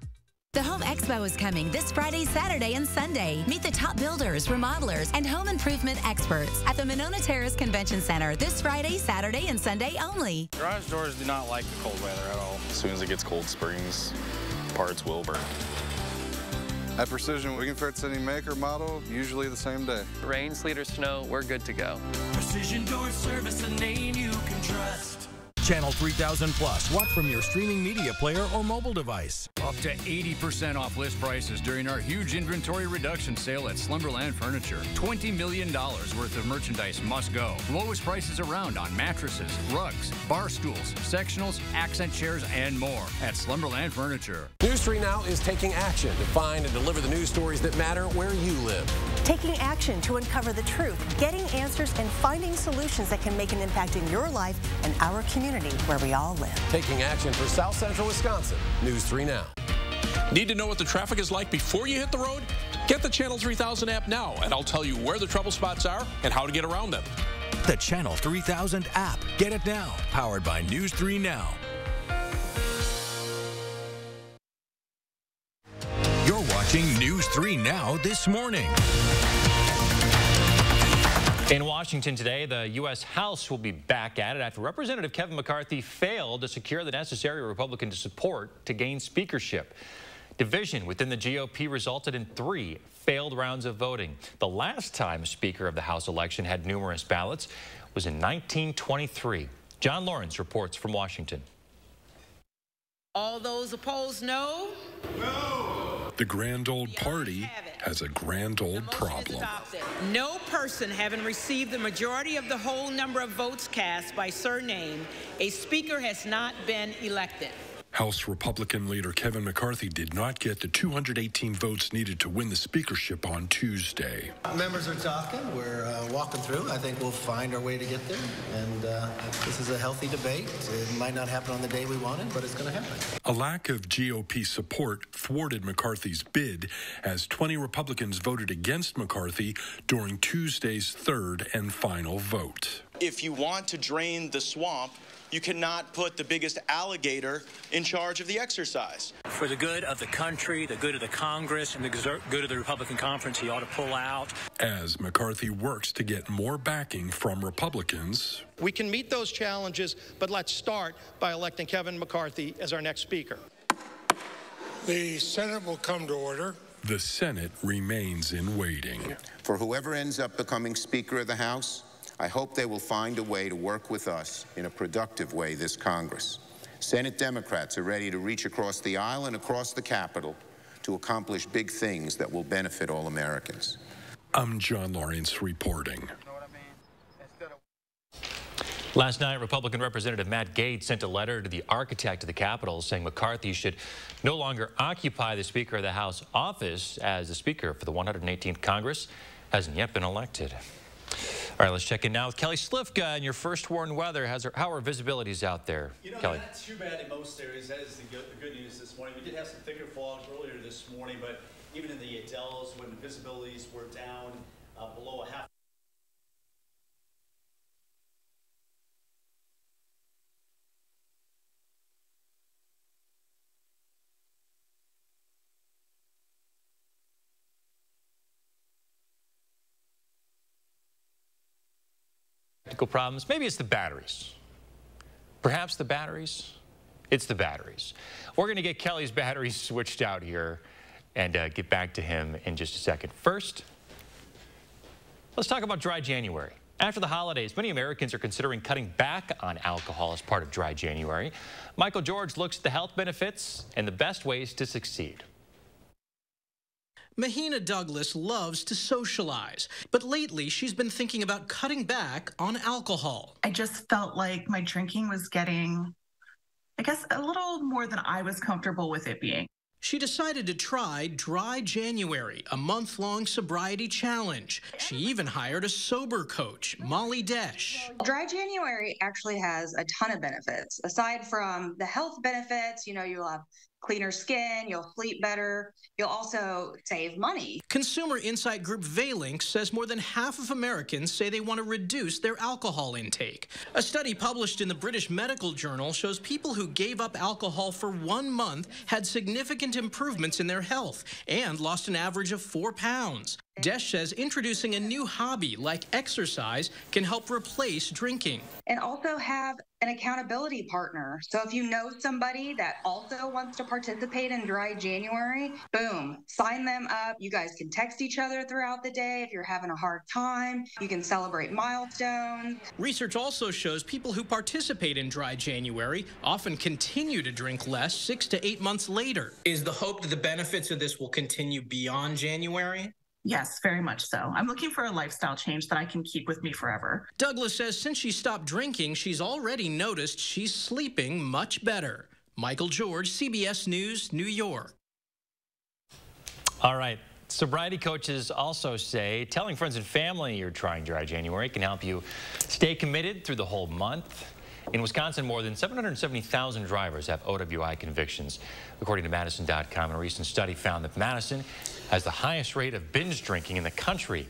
The Home Expo is coming this Friday, Saturday, and Sunday. Meet the top builders, remodelers, and home improvement experts at the Monona Terrace Convention Center this Friday, Saturday, and Sunday only. Garage doors do not like the cold weather at all. As soon as it gets cold springs, parts will burn. At Precision, we can fix any make or model, usually the same day. Rain, sleet, or snow, we're good to go. Precision Door Service, a name you can trust. Channel 3000 Plus. Watch from your streaming media player or mobile device. Up to 80% off list prices during our huge inventory reduction sale at Slumberland Furniture. $20 million worth of merchandise must go. Lowest prices around on mattresses, rugs, bar stools, sectionals, accent chairs, and more at Slumberland Furniture. News 3 Now is taking action to find and deliver the news stories that matter where you live. Taking action to uncover the truth, getting answers, and finding solutions that can make an impact in your life and our community where we all live. Taking action for South Central Wisconsin. News 3 Now. Need to know what the traffic is like before you hit the road? Get the Channel 3000 app now, and I'll tell you where the trouble spots are and how to get around them. The Channel 3000 app. Get it now. Powered by News 3 Now. You're watching News 3 Now this morning. In Washington today, the U.S. House will be back at it after Representative Kevin McCarthy failed to secure the necessary Republican support to gain speakership. Division within the GOP resulted in 3 failed rounds of voting. The last time a Speaker of the House election had numerous ballots was in 1923. John Lawrence reports from Washington. All those opposed, no? No. The grand old party has a grand old problem. No person having received the majority of the whole number of votes cast by surname, a speaker has not been elected. House Republican leader Kevin McCarthy did not get the 218 votes needed to win the speakership on Tuesday. Members are talking. We're walking through. I think we'll find our way to get there. And this is a healthy debate. It might not happen on the day we wanted, but it's going to happen. A lack of GOP support thwarted McCarthy's bid as 20 Republicans voted against McCarthy during Tuesday's third and final vote. If you want to drain the swamp, you cannot put the biggest alligator in charge of the exercise. For the good of the country, the good of the Congress, and the good of the Republican conference, he ought to pull out. As McCarthy works to get more backing from Republicans. We can meet those challenges, but let's start by electing Kevin McCarthy as our next speaker. The Senate will come to order. The Senate remains in waiting. For whoever ends up becoming Speaker of the House, I hope they will find a way to work with us in a productive way this Congress. Senate Democrats are ready to reach across the aisle and across the Capitol to accomplish big things that will benefit all Americans. I'm John Lawrence reporting. Last night, Republican Representative Matt Gaetz sent a letter to the architect of the Capitol saying McCarthy should no longer occupy the Speaker of the House office as the Speaker for the 118th Congress hasn't yet been elected. All right, let's check in now with Kelly Slifka and your first warned weather. How are visibilities out there, Kelly? Not too bad in most areas. That is the good news this morning. We did have some thicker fog earlier this morning, but even in the Dells, when the visibilities were down below a half. technical problems. Maybe it's the batteries. Perhaps the batteries? It's the batteries. We're going to get Kelly's batteries switched out here and get back to him in just a second. First, let's talk about dry January. After the holidays, many Americans are considering cutting back on alcohol as part of dry January. Michael George looks at the health benefits and the best ways to succeed. Mahina Douglas loves to socialize, but lately she's been thinking about cutting back on alcohol. I just felt like my drinking was getting, I guess, a little more than I was comfortable with it being. She decided to try Dry January, a month-long sobriety challenge. She even hired a sober coach, Molly Desch. Dry January actually has a ton of benefits. Aside from the health benefits, you'll have cleaner skin, you'll sleep better, you'll also save money. Consumer insight group Valink says more than half of Americans say they want to reduce their alcohol intake. A study published in the British Medical Journal shows people who gave up alcohol for 1 month had significant improvements in their health and lost an average of 4 pounds. Desch says introducing a new hobby like exercise can help replace drinking. And also have an accountability partner. So if you know somebody that also wants to participate in Dry January, boom, sign them up. You guys can text each other throughout the day if you're having a hard time. You can celebrate milestones. Research also shows people who participate in Dry January often continue to drink less 6 to 8 months later. Is the hope that the benefits of this will continue beyond January? Yes, very much so. I'm looking for a lifestyle change that I can keep with me forever. Douglas says since she stopped drinking, she's already noticed she's sleeping much better. Michael George, CBS News, New York. All right. Sobriety coaches also say telling friends and family you're trying Dry January can help you stay committed through the whole month. In Wisconsin, more than 770,000 drivers have OWI convictions. According to Madison.com, a recent study found that Madison has the highest rate of binge drinking in the country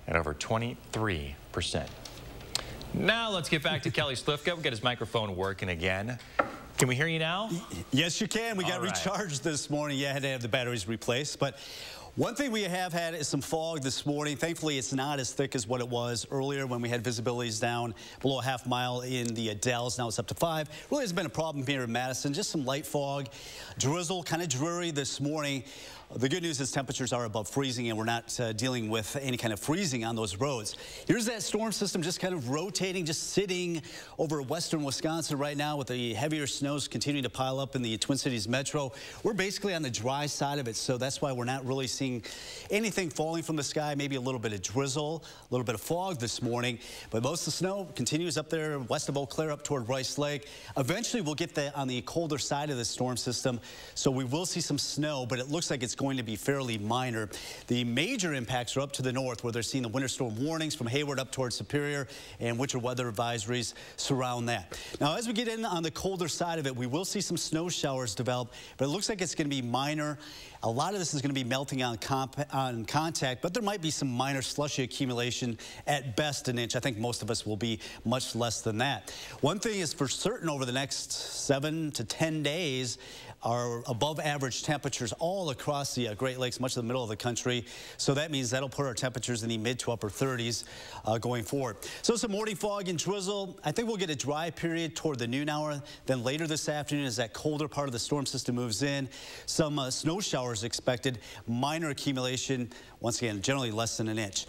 at over 23%. Now let's get back to Kelly Slifka. We'll get his microphone working again. Can we hear you now? Yes, you can. We got recharged this morning. Yeah, I had to have the batteries replaced. But one thing we have had is some fog this morning. Thankfully, it's not as thick as what it was earlier when we had visibilities down below a half mile in the Dells. Now it's up to 5. Really hasn't been a problem here in Madison. Just some light fog, drizzle, kind of dreary this morning. The good news is temperatures are above freezing, and we're not dealing with any kind of freezing on those roads. Here's that storm system just kind of rotating, just sitting over western Wisconsin right now with the heavier snows continuing to pile up in the Twin Cities metro. We're basically on the dry side of it, so that's why we're not really seeing anything falling from the sky. Maybe a little bit of drizzle, a little bit of fog this morning, but most of the snow continues up there west of Eau Claire up toward Rice Lake. Eventually, we'll get on the colder side of the storm system, so we will see some snow, but it looks like it's going to be fairly minor. The major impacts are up to the north, where they're seeing the winter storm warnings from Hayward up towards Superior, and winter weather advisories surround that. Now, as we get in on the colder side of it, we will see some snow showers develop, but it looks like it's going to be minor. A lot of this is going to be melting on contact, but there might be some minor slushy accumulation, at best an inch. I think most of us will be much less than that. One thing is for certain, over the next 7 to 10 days, are above average temperatures all across the Great Lakes, much of the middle of the country. So that means that'll put our temperatures in the mid to upper 30s going forward. So some morning fog and drizzle. I think we'll get a dry period toward the noon hour. Then later this afternoon, as that colder part of the storm system moves in, some snow showers expected, minor accumulation, once again, generally less than an inch.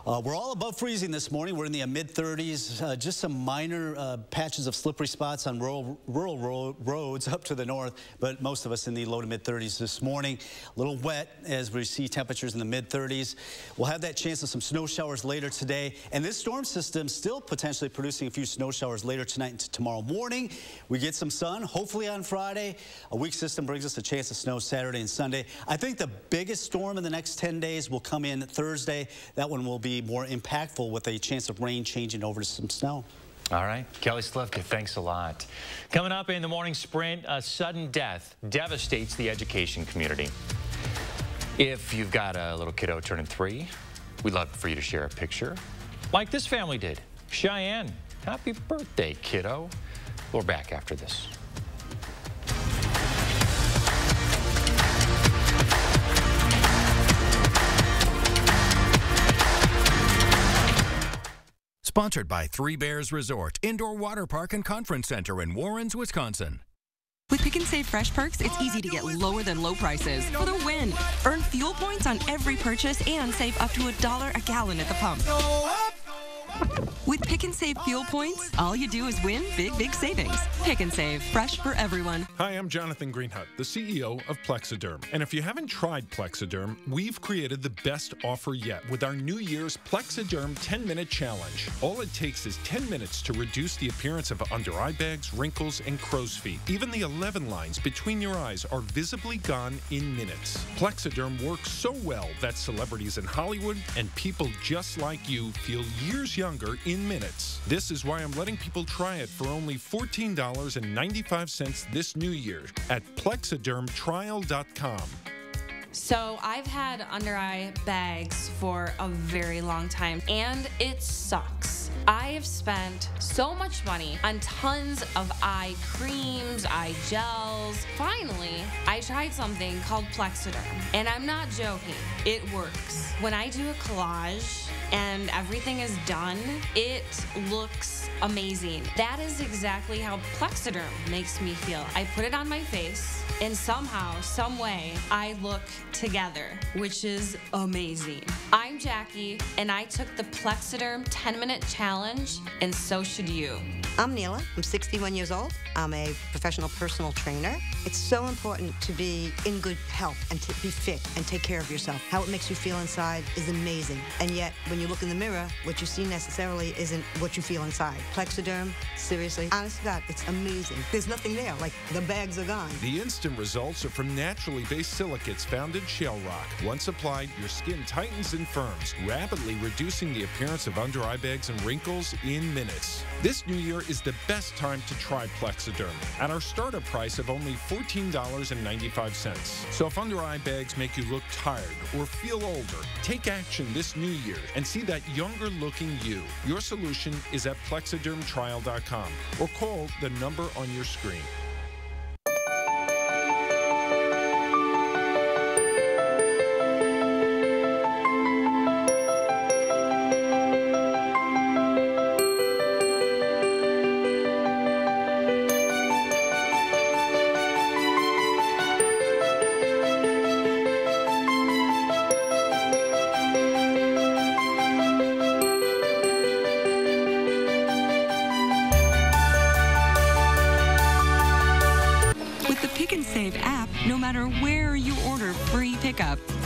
We're all above freezing this morning. We're in the mid-30s. Just some minor patches of slippery spots on rural roads up to the north, but most of us in the low to mid-30s this morning. A little wet as we see temperatures in the mid-30s. We'll have that chance of some snow showers later today. And this storm system still potentially producing a few snow showers later tonight into tomorrow morning. We get some sun, hopefully on Friday. A weak system brings us a chance of snow Saturday and Sunday. I think the biggest storm in the next 10 days will come in Thursday. That one will be more impactful with a chance of rain changing over to some snow. All right. Kelly Slifka, thanks a lot. Coming up in the morning sprint, a sudden death devastates the education community. If you've got a little kiddo turning 3, we'd love for you to share a picture like this family did. Cheyenne, happy birthday, kiddo. We're back after this. Sponsored by Three Bears Resort, Indoor Water Park and Conference Center in Warrens, Wisconsin. With Pick and Save Fresh Perks, it's easy to get lower than low prices for the win. Earn fuel points on every purchase and save up to $1 a gallon at the pump. With Pick and Save fuel points, all you do is win big savings. Pick and Save, fresh for everyone. Hi, I'm Jonathan Greenhut, the CEO of Plexiderm. And if you haven't tried Plexiderm, we've created the best offer yet with our New Year's Plexiderm 10-minute challenge. All it takes is 10 minutes to reduce the appearance of under-eye bags, wrinkles, and crow's feet. Even the 11 lines between your eyes are visibly gone in minutes. Plexiderm works so well that celebrities in Hollywood and people just like you feel years younger in minutes. This is why I'm letting people try it for only $14.95 this New Year at plexidermtrial.com. So I've had under-eye bags for a very long time, and it sucks. I have spent so much money on tons of eye creams, eye gels. Finally, I tried something called Plexiderm, and I'm not joking. It works. When I do a collage and everything is done, it looks amazing. That is exactly how Plexiderm makes me feel. I put it on my face, and somehow, some way, I look together, which is amazing. I'm Jackie, and I took the Plexiderm 10-minute challenge, and so should you. I'm Neela. I'm 61 years old. I'm a professional personal trainer. It's so important to be in good health and to be fit and take care of yourself. How it makes you feel inside is amazing. And yet, when you look in the mirror, what you see necessarily isn't what you feel inside. Plexiderm, seriously, honest to God, it's amazing. There's nothing there, like the bags are gone. The instant results are from naturally based silicates found in shell rock. Once applied, your skin tightens and firms, rapidly reducing the appearance of under-eye bags and wrinkles in minutes. This new year is the best time to try Plexiderm at our starter price of only $14.95. So if under-eye bags make you look tired or feel older, take action this new year and see that younger-looking you. Your solution is at plexidermtrial.com or call the number on your screen.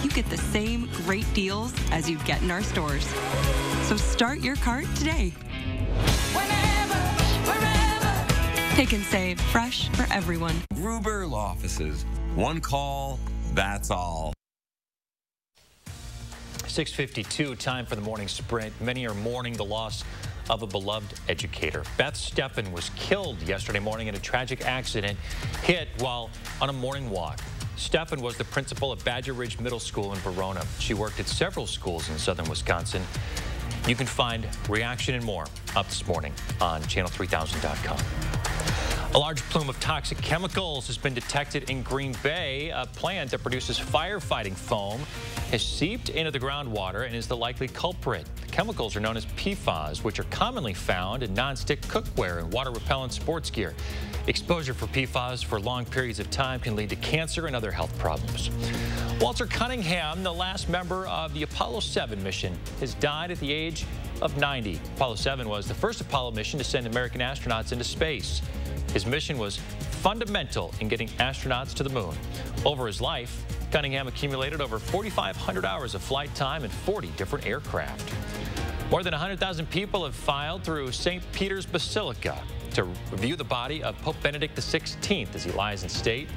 You get the same great deals as you get in our stores. So start your cart today. Whenever, wherever. Pick and Save, fresh for everyone. Gruber Law Offices. One call, that's all. 6:52, time for the morning sprint. Many are mourning the loss of a beloved educator. Beth Steffen was killed yesterday morning in a tragic accident, hit while on a morning walk. Steffen was the principal of Badger Ridge Middle School in Verona. She worked at several schools in southern Wisconsin. You can find reaction and more up this morning on channel3000.com. A large plume of toxic chemicals has been detected in Green Bay. A plant that produces firefighting foam has seeped into the groundwater and is the likely culprit. The chemicals are known as PFAS, which are commonly found in nonstick cookware and water-repellent sports gear. Exposure for PFAS for long periods of time can lead to cancer and other health problems. Walter Cunningham, the last member of the Apollo 7 mission, has died at the age of 90. Apollo 7 was the first Apollo mission to send American astronauts into space. His mission was fundamental in getting astronauts to the moon. Over his life, Cunningham accumulated over 4,500 hours of flight time in 40 different aircraft. More than 100,000 people have filed through St. Peter's Basilica to view the body of Pope Benedict XVI as he lies in state.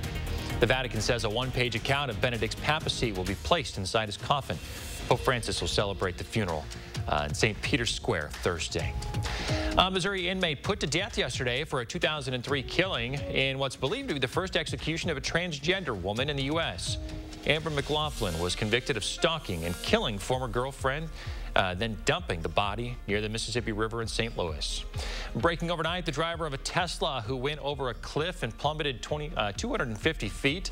The Vatican says a one-page account of Benedict's papacy will be placed inside his coffin. Pope Francis will celebrate the funeral in St. Peter's Square Thursday. A Missouri inmate put to death yesterday for a 2003 killing in what's believed to be the first execution of a transgender woman in the U.S. Amber McLaughlin was convicted of stalking and killing former girlfriend, then dumping the body near the Mississippi River in St. Louis. Breaking overnight, the driver of a Tesla who went over a cliff and plummeted 250 feet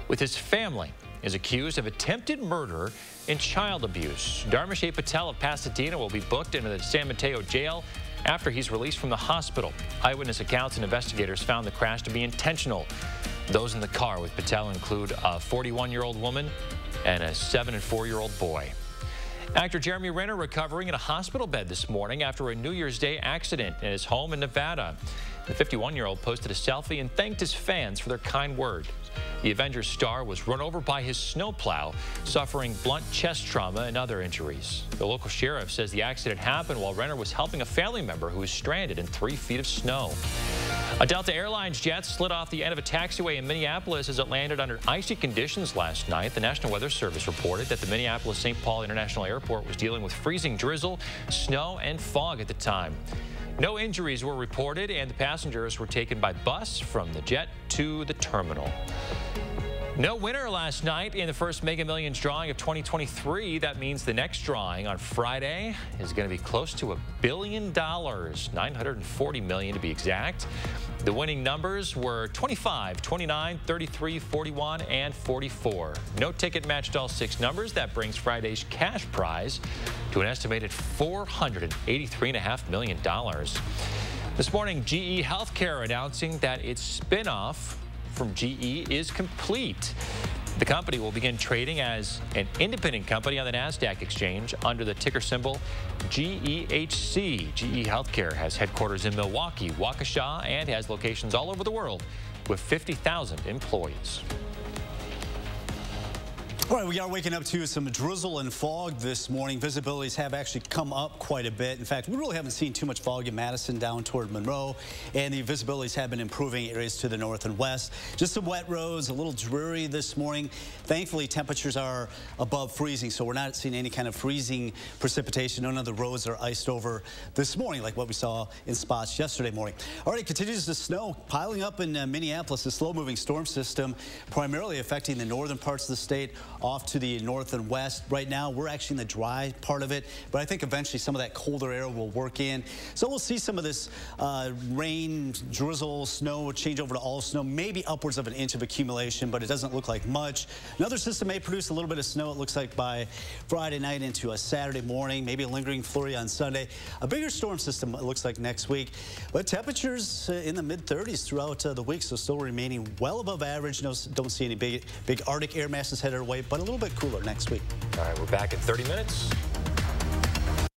with his family is accused of attempted murder and child abuse. Dharmashay Patel of Pasadena will be booked into the San Mateo jail after he's released from the hospital. Eyewitness accounts and investigators found the crash to be intentional. Those in the car with Patel include a 41-year-old woman and a 7- and 4-year-old boy. Actor Jeremy Renner recovering in a hospital bed this morning after a New Year's Day accident in his home in Nevada. The 51-year-old posted a selfie and thanked his fans for their kind words. The Avengers star was run over by his snowplow, suffering blunt chest trauma and other injuries. The local sheriff says the accident happened while Renner was helping a family member who was stranded in 3 feet of snow. A Delta Airlines jet slid off the end of a taxiway in Minneapolis as it landed under icy conditions last night. The National Weather Service reported that the Minneapolis-St. Paul International Airport was dealing with freezing drizzle, snow, and fog at the time. No injuries were reported, and the passengers were taken by bus from the jet to the terminal. No winner last night in the first Mega Millions drawing of 2023. That means the next drawing on Friday is going to be close to $1 billion, $940 million to be exact. The winning numbers were 25, 29, 33, 41, and 44. No ticket matched all 6 numbers. That brings Friday's cash prize to an estimated $483.5 million. This morning, GE Healthcare announcing that its spin-off from GE is complete. The company will begin trading as an independent company on the NASDAQ exchange under the ticker symbol GEHC. GE Healthcare has headquarters in Milwaukee, Waukesha, and has locations all over the world with 50,000 employees. All right, we are waking up to some drizzle and fog this morning. Visibilities have actually come up quite a bit. In fact, we really haven't seen too much fog in Madison down toward Monroe, and the visibilities have been improving areas to the north and west. Just some wet roads, a little dreary this morning. Thankfully, temperatures are above freezing, so we're not seeing any kind of freezing precipitation. None of the roads are iced over this morning like what we saw in spots yesterday morning. All right, it continues to snow, piling up in Minneapolis. A slow-moving storm system primarily affecting the northern parts of the state, off to the north and west. Right now, we're actually in the dry part of it, but I think eventually some of that colder air will work in. So we'll see some of this rain, drizzle, snow change over to all snow, maybe upwards of an inch of accumulation, but it doesn't look like much. Another system may produce a little bit of snow, it looks like, by Friday night into a Saturday morning, maybe a lingering flurry on Sunday. A bigger storm system, it looks like, next week. But temperatures in the mid-30s throughout the week, so still remaining well above average. No, don't see any big Arctic air masses headed our way, but a little bit cooler next week. All right, we're back in 30 minutes.